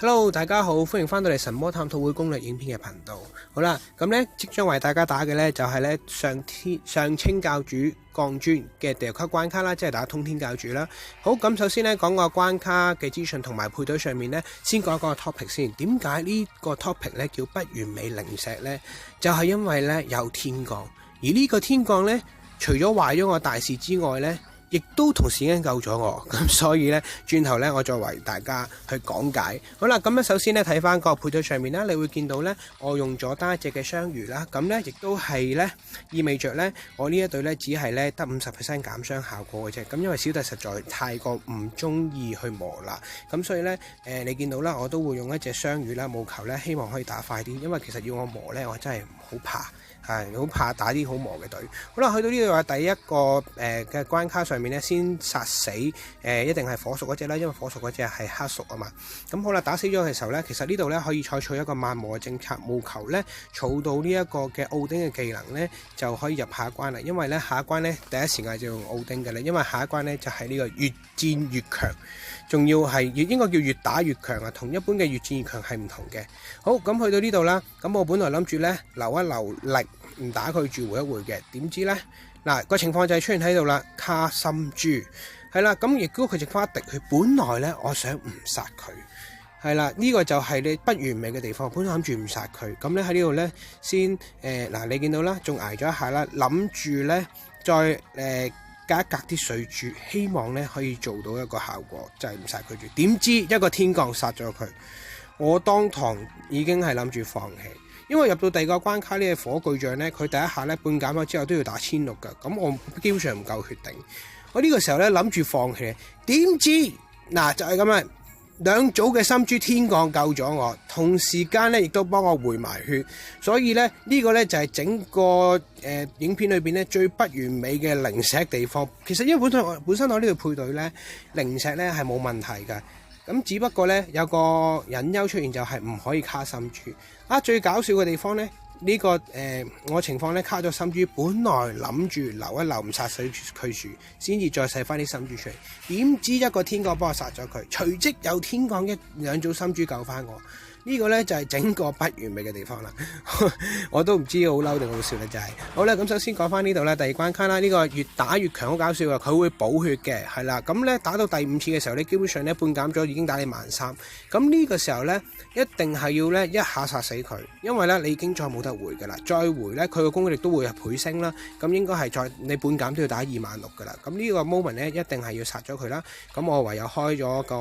Hello， 大家好，歡迎翻到嚟神魔探討會攻略影片嘅頻道。好啦，咁呢即將為大家打嘅呢，就係呢上清教主降尊嘅地獄級關卡啦，即係打通天教主啦。好，咁首先呢講個關卡嘅資訊同埋配對上面呢，先講一個 topic 先。點解呢個 topic 呢叫不完美靈石呢？就係因為呢有天降，而呢個天降呢，除咗壞咗我大事之外呢，亦都同時間救咗我，咁所以呢，轉頭呢，我再為大家去講解。好啦，咁咧首先呢，睇翻個配對上面啦，你會見到呢，我用咗單一隻嘅雙魚啦，咁呢，亦都係呢，意味着呢，我呢一隊呢，只係呢得50% 減傷效果嘅啫。咁因為小弟實在太過唔中意去磨啦，咁所以呢，你見到啦，我都會用一隻雙魚啦，務求呢，希望可以打快啲，因為其實要我磨呢，我真係好怕。係好怕打啲好磨嘅隊。好啦，去到呢度話第一個嘅關卡上面咧，先殺死一定係火屬嗰隻啦，因為火屬嗰隻係黑屬啊嘛。咁好啦，打死咗嘅時候咧，其實呢度咧可以採取一個慢磨嘅政策，務求咧儲到呢一個嘅奧丁嘅技能咧，就可以入下一關啦。因為咧下一關咧第一時間就用奧丁嘅啦，因為下一關咧就係呢個越戰越強，仲要係應該叫越打越強啊，同一般嘅越戰越強係唔同嘅。好，咁去到呢度啦，咁我本來諗住咧留一留力。唔打佢住回一回嘅，點知呢？嗱個情況就係出現喺度啦，卡心珠係啦，咁亦都佢剩翻一滴血。本來呢，我想唔殺佢，係啦，呢個就係你不完美嘅地方。本來諗住唔殺佢，咁咧喺呢度呢，先嗱你見到啦，仲捱咗一下啦，諗住呢，再隔一隔啲水柱，希望呢可以做到一個效果，就係唔殺佢住。點知一個天降殺咗佢，我當堂已經係諗住放棄。因為入到第二個關卡呢個火巨像呢，佢第一下呢半減咗之後都要打1600㗎，咁我基本上唔夠血頂。我呢個時候呢諗住放棄，點知嗱就係咁啊！兩組嘅心珠天降救咗我，同時間呢亦都幫我回埋血，所以呢，呢個呢就係整個影片裏邊呢最不完美嘅靈石地方。其實因為本身我呢度配對呢，靈石呢係冇問題㗎。咁只不過呢，有個隱憂出現，就係唔可以卡心珠啊！最搞笑嘅地方呢，呢個我情況呢卡咗心珠，本來諗住留一留唔殺死佢住，先至再洗翻啲心珠出嚟。點知一個天降幫我殺咗佢，隨即有天降兩組心珠救翻我。呢個呢就係整個不完美嘅地方啦，我都唔知好嬲定好笑咧，就係好啦。咁首先講翻呢度啦，第二關卡啦，呢個越打越強，好搞笑啊！佢會補血嘅，係啦。咁呢打到第5次嘅時候呢，基本上呢半減咗已經打你13000。咁呢個時候呢，一定係要呢一下殺死佢，因為呢你已經再冇得回噶啦，再回呢，佢個攻擊力都會倍升啦。咁應該係你半減都要打26000噶啦。咁呢個 moment 呢，一定係要殺咗佢啦。咁我唯有開咗個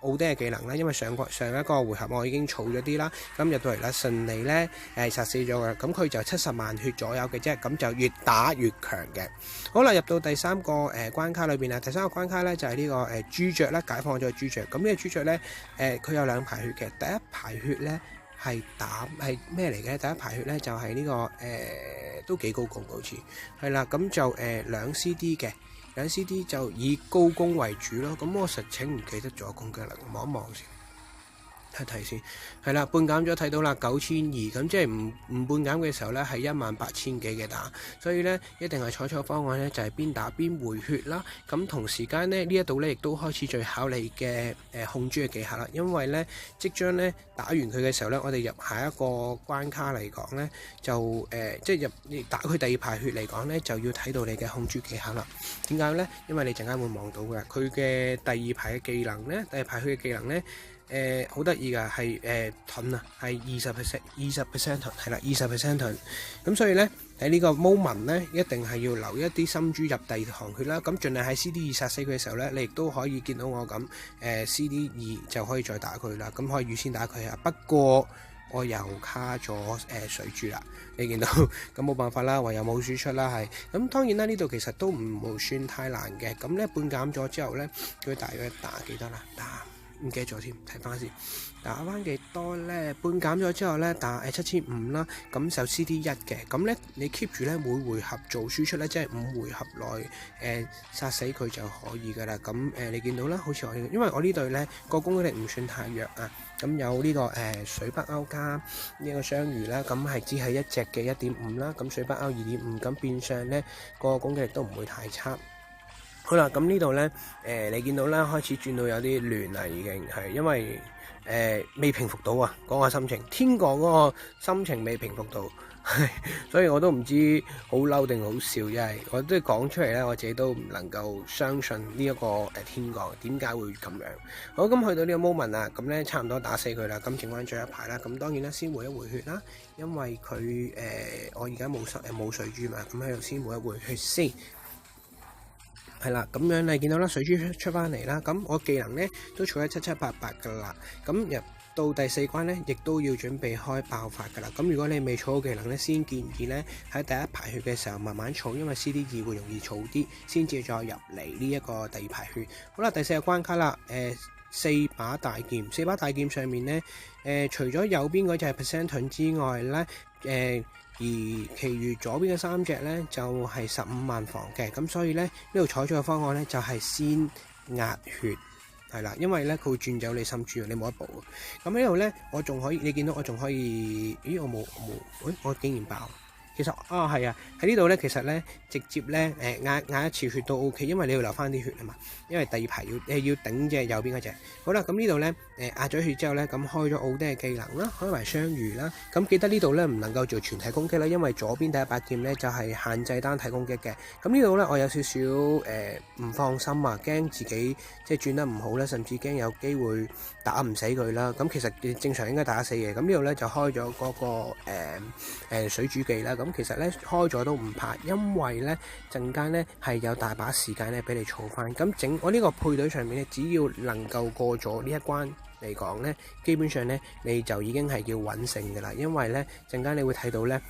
奧丁嘅技能啦，因為上一個回合我已經儲咗啲啦，咁入到嚟啦，順利咧殺死咗嘅，咁佢就70萬血左右嘅啫，咁就越打越強嘅。好啦，入到第三個關卡裏邊啊，第三個關卡咧就係呢個朱雀啦，解放咗朱雀。咁呢個朱雀咧佢有2排血嘅，第一排血咧係咩嚟嘅？第一排血咧就係呢個都幾高攻好似係啦，咁就2 CD 嘅，2 CD 就以高攻為主咯。咁我實情唔記得咗攻擊力，望一望先。睇先，係啦，半減咗睇到啦，9200，咁即係唔半減嘅時候呢，係18000幾嘅打，所以呢，一定係採取方案呢，就係邊打邊回血啦。咁同時間呢，呢一度呢，亦都開始最考你嘅控珠嘅技巧啦，因為呢，即將呢打完佢嘅時候呢，我哋入下一個關卡嚟講呢，就即係打佢第2排血嚟講呢，就要睇到你嘅控珠技巧啦。點解呢？因為你陣間會望到嘅，佢嘅第2排嘅技能呢，第2排血嘅技能呢。好得意噶，係盾啊，係20% 盾，係啦，20%盾。咁所以咧喺呢個 moment 咧，一定係要留一啲心珠入第2行血啦。咁盡量喺 CD2 殺死佢嘅時候咧，你亦都可以見到我咁CD2 就可以再打佢啦。咁可以預先打佢啊。不過我又卡咗水珠啦，你見到咁冇辦法啦，唯有冇輸出啦，係。咁當然啦，呢度其實都唔算太難嘅。咁咧半減咗之後咧，佢大約打幾多啦？唔記得咗添，睇翻先。打翻幾多咧？半減咗之後咧，打7500啦。咁就 CD1 嘅。咁咧你 keep 住咧每回合做輸出咧，即係5回合內殺死佢就可以噶啦。咁你見到啦，好似因為我呢隊咧個攻擊力唔算太弱啊。咁有呢個水北歐加呢個雙魚啦，咁係只係一隻嘅 1.5 啦。咁水北歐 2.5，咁變相咧個攻擊力都唔會太差。好啦，咁呢度咧，你見到啦，開始轉到有啲亂啦，已經係因為未平復到啊，嗰個心情，天降嗰個心情未平復到。所以我都唔知好嬲定好笑，因為我都講出嚟咧，我自己都唔能夠相信呢一個天降點解會咁樣。好，咁去到呢個 moment 啊，咁咧差唔多打死佢啦，咁剩翻最後一排啦，咁當然啦，先回一回血啦，因為佢我而家冇水珠嘛，咁喺度先回一回血先。係啦，咁樣你見到啦，水珠出翻嚟啦，咁我技能咧都儲得七七八八噶啦，咁入到第4關咧，亦都要準備開爆發噶啦。咁如果你未儲好技能咧，先建議咧喺第一排血嘅時候慢慢儲，因為 CD2 會容易儲啲，先至再入嚟呢一個第2排血。好啦，第4個關卡啦，4把大劍，4把大劍上面咧，除咗右邊嗰隻係 percent 盾之外咧，而其餘左邊嘅3隻咧就係15萬防嘅，咁所以咧呢度採取嘅方案咧就係先壓血。係啦，因為咧佢會轉走你心珠，你冇得補。咁呢度咧，我仲可以，你見到我仲可以，咦？我冇，我竟然爆。其實係啊，喺呢度咧，其實咧直接咧壓一次血都 OK，因為你要留翻啲血啊嘛。因為第2排要頂隻右邊嗰隻。好啦，咁呢度咧壓咗血之後咧，咁開咗奧丁嘅技能啦，開埋雙魚啦。咁記得呢度咧唔能夠做全體攻擊啦，因為左邊第1把劍咧就係限制單體攻擊嘅。咁呢度咧我有少少唔放心啊，驚自己即係轉得唔好咧，甚至驚有機會打唔死佢啦。咁其實正常應該打得死嘅。咁呢度咧就開咗嗰個水煮技啦。咁其實咧開咗都唔怕，因為咧陣間咧係有大把時間咧俾你儲翻。咁我呢個配對上面咧，只要能夠過咗呢一關嚟講咧，基本上咧你就已經係要穩勝嘅啦。因為咧陣間你會睇到咧。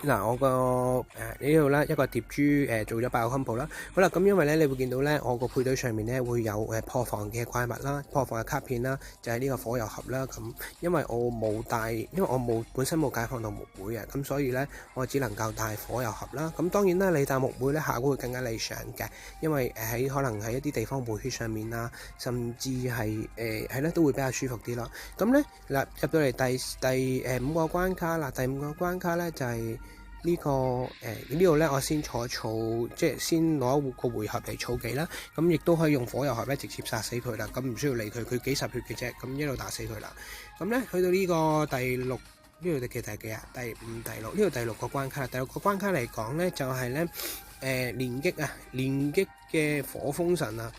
嗱，我個呢度咧一個疊珠做咗8個 combo 啦。好啦，咁因為咧你會見到咧我個配對上面咧會有破防嘅怪物啦、破防嘅卡片啦，就係呢個火油盒啦。咁因為我冇帶，因為我本身冇解放到木妹啊，咁所以咧我只能夠帶火油盒啦。咁當然啦，你帶木妹咧效果會更加理想嘅，因為喺可能喺一啲地方回血上面啊，甚至係係咧都會比較舒服啲咯。咁咧嗱入到嚟第5個關卡啦，第5個關卡咧就係。呢度咧，我先儲，即係先攞一個回合嚟儲技啦。咁亦都可以用火油盒咧直接殺死佢啦。咁唔需要理佢，佢幾十血嘅啫。咁一路打死佢啦。咁咧去到呢個第6，呢度嘅第幾啊？第5、第6，呢度第6個關卡啦。第6個關卡嚟講咧，就係咧連擊啊，連擊嘅火風神啊，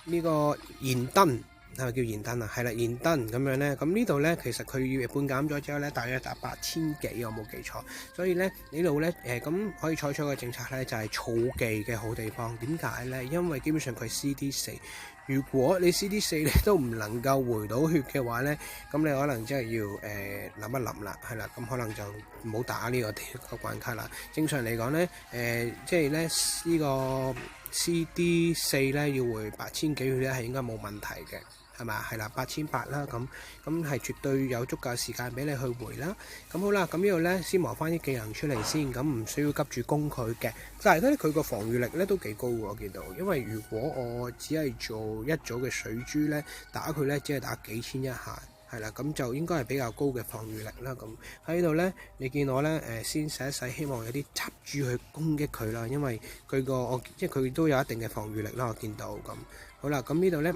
呢個燃燈。係咪叫燃燈啊？係啦，燃燈咁樣咧，咁呢度咧其實佢要半減咗之後咧，大約達8000幾，我冇記錯。所以咧呢度咧咁可以採取個政策咧，就係儲技嘅好地方。點解咧？因為基本上佢 CD4，如果你 CD4 你都唔能夠回到血嘅話咧，咁你可能真係要諗一諗啦，係啦，咁可能就唔好打呢個關卡啦。正常嚟講咧，即係咧呢個 CD4 咧要回8000幾血咧係應該冇問題嘅。係咪？係啦，8800啦，咁係絕對有足夠時間俾你去回啦。咁好啦，咁呢度咧先磨翻啲技能出嚟先，咁唔需要急住攻佢嘅。但係咧佢個防禦力咧都幾高喎，我見到。因為如果我只係做一組嘅水珠咧，打佢咧只係打幾千一下，係啦，咁就應該係比較高嘅防禦力啦。咁喺呢度咧，你見我咧先洗一洗，希望有啲插珠去攻擊佢啦，因為即係佢都有一定嘅防禦力啦，我見到咁。好啦，咁呢度咧。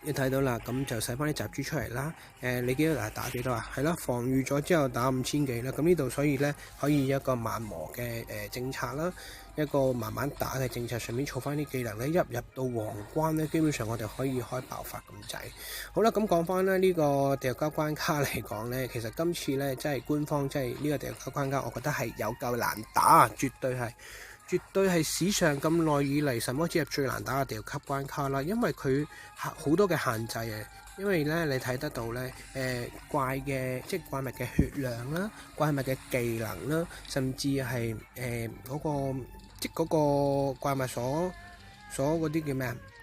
你睇到啦，咁就使翻啲雜珠出嚟啦。你記得打幾多啊？係啦，防禦咗之後打5000幾啦。咁呢度所以咧可以一個慢磨嘅政策啦，一個慢慢打嘅政策上面儲翻啲技能咧，入到皇關咧，基本上我哋可以開爆發咁滯。好啦，咁講翻咧呢個地獄交關卡嚟講咧，其實今次咧真係官方真係呢個地獄交關卡，我覺得係有夠難打，絕對係史上咁耐以嚟神魔之入最難打嘅地獄級關卡啦，因為佢好多嘅限制啊。因為咧你睇得到咧，怪物嘅血量啦，怪物嘅技能啦，甚至係嗰個怪物所嗰啲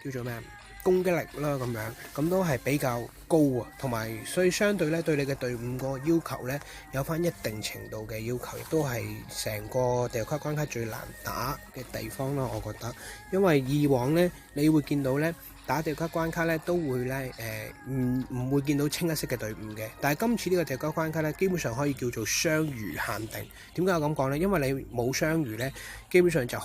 叫做咩啊？攻擊力啦，咁樣咁都係比較高啊，同埋所以相對咧對你嘅隊伍個要求咧有翻一定程度嘅要求，亦都係成個地獄級關卡最難打嘅地方啦，我覺得。因為以往咧你會見到咧打地獄級關卡咧都會咧唔會見到清一色嘅隊伍嘅，但係今次呢個地獄級關卡咧基本上可以叫做雙魚限定。點解我咁講咧？因為你冇雙魚咧，基本上就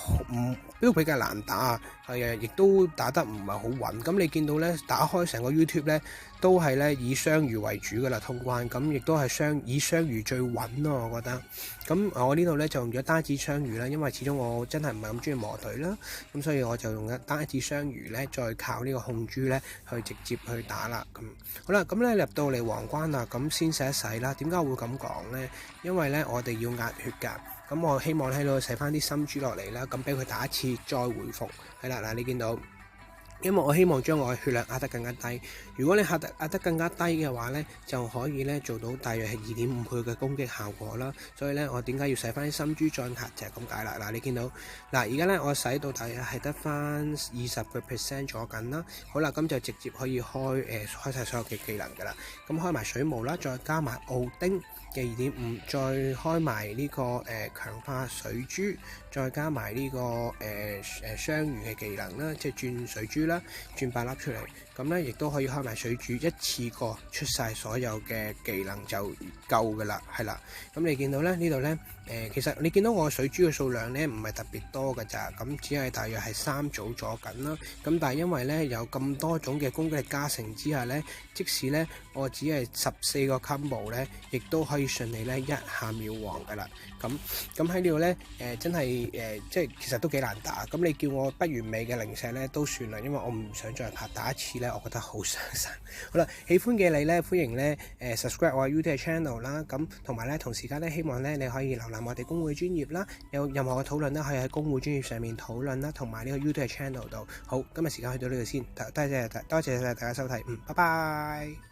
都比較難打啊，係啊，亦都打得唔係好穩。咁你見到咧打開成個 YouTube 咧都係咧以雙魚為主噶啦通關，咁亦都係以雙魚最穩咯，我覺得。咁我呢度咧就用咗單子雙魚啦，因為始終我真係唔係咁中意磨隊啦，咁所以我就用咗單子雙魚咧，再靠呢個控珠咧去直接去打啦。咁好啦，咁咧入到嚟皇冠啦，咁先洗一洗啦。點解會咁講咧？因為咧我哋要壓血㗎。咁我希望喺度洗翻啲心珠落嚟啦，咁俾佢打一次再回復。係啦，嗱你見到。因為我希望將我嘅血量壓得更加低，如果你壓得更加低嘅話呢，就可以呢做到大約係2.5倍嘅攻擊效果啦。所以呢，我點解要洗翻啲心珠再壓就係咁解啦。嗱，你見到嗱而家呢，我洗到大約係得翻20% 咗緊啦。好啦，咁就直接可以開晒所有嘅技能㗎啦。咁開埋水霧啦，再加埋奧丁嘅2.5，再開埋呢個強化水珠，再加埋呢個雙魚嘅技能啦，即係轉水珠啦，轉8粒出嚟，咁咧亦都可以開埋水珠，一次過出晒所有嘅技能就夠噶啦，係啦。咁你見到咧呢度咧其實你見到我水珠嘅數量咧唔係特別多㗎咋，咁只係大約係3組咗緊啦。咁但係因為咧有咁多種嘅攻擊力加成之下咧，即使咧我只係14個 combo 咧，亦都可以順利咧一下秒王噶啦。咁喺呢度咧真係即係其實都幾難打。咁你叫我不完美嘅零石咧都算啦，因為我唔想再打一次咧，我覺得好傷神。好啦，喜歡嘅你咧歡迎咧subscribe 我 YouTube channel 啦。咁同埋咧同時間咧希望咧你可以瀏覽我哋公會專頁啦，有任何嘅討論咧可以喺公會專頁上面討論啦，同埋呢個 YouTube channel 度。好，今日時間去到呢度先，多謝晒大家收睇，拜拜。